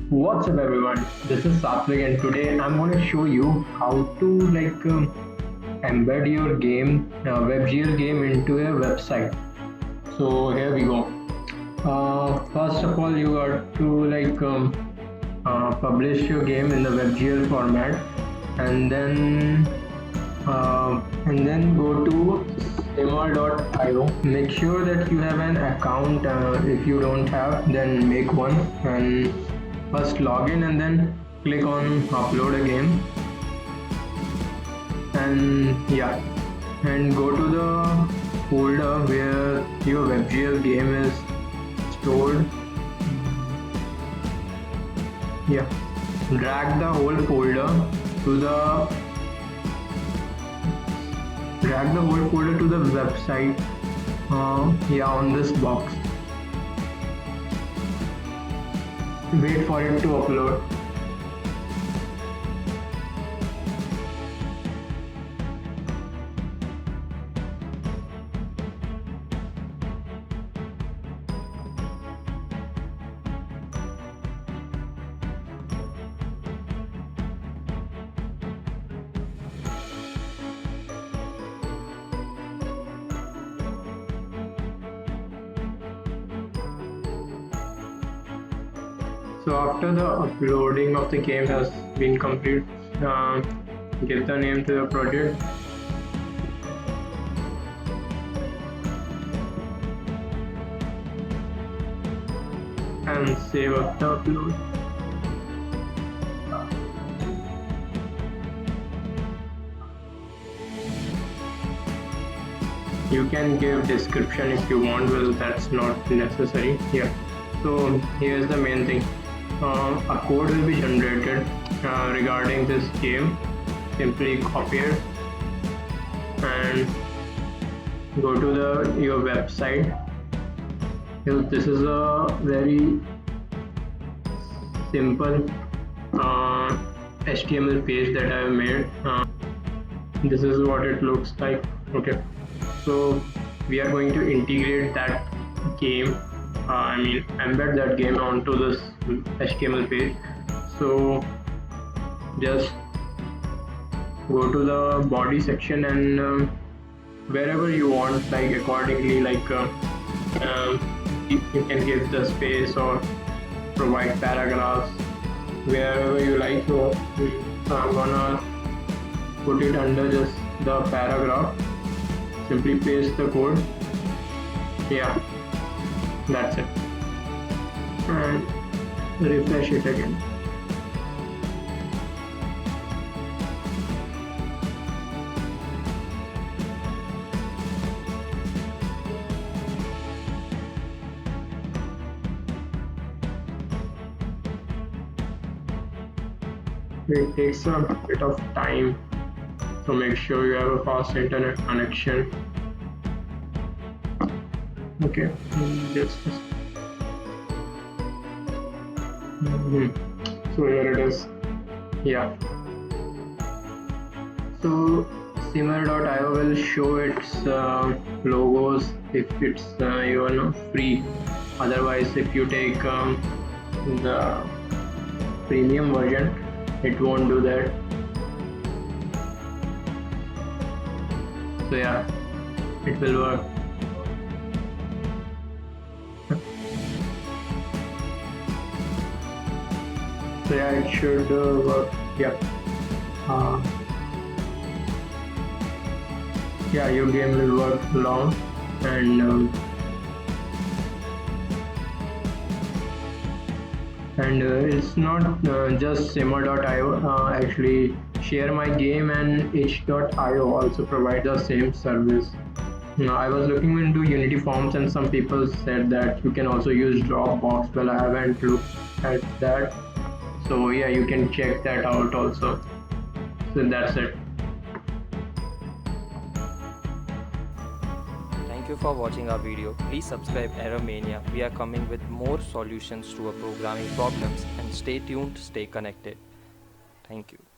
What's up everyone? This is Satvik and today I'm going to show you how to embed your game, WebGL game into a website. So here we go. First of all, you got to publish your game in the WebGL format, and then go to simmer.io. Make sure that you have an account. If you don't have, then make one and first log in and then click on upload a game, and and go to the folder where your WebGL game is stored. Drag the whole folder to the website, on this box. Wait for it to upload. So after the uploading of the game has been complete, give the name to the project. And save up the upload. You can give description if you want, well that's not necessary here. So here's the main thing. A code will be generated regarding this game. Simply copy it and go to your website. This is a very simple HTML page that I have made. This is what it looks like. Okay, so we are going to integrate that game, embed that game onto this HTML page. So just go to the body section and wherever you want, like accordingly, you can give the space or provide paragraphs wherever you like. So I'm gonna put it under just the paragraph. Simply paste the code. That's it, and refresh it again. It takes a bit of time, so make sure you have a fast internet connection. Okay, so here it is. So simmer.io will show its logos if it's free. Otherwise, if you take the premium version, it won't do that. So it will work. So it should work. Your game will work long, and it's not just simmer.io. Actually, share my game and h.io also provide the same service. I was looking into Unity Forms and some people said that you can also use Dropbox. Well, I haven't looked at that, so you can check that out also. So that's it. Thank you for watching our video. Please subscribe Error Mania. We are coming with more solutions to our programming problems, and stay tuned, stay connected. Thank you.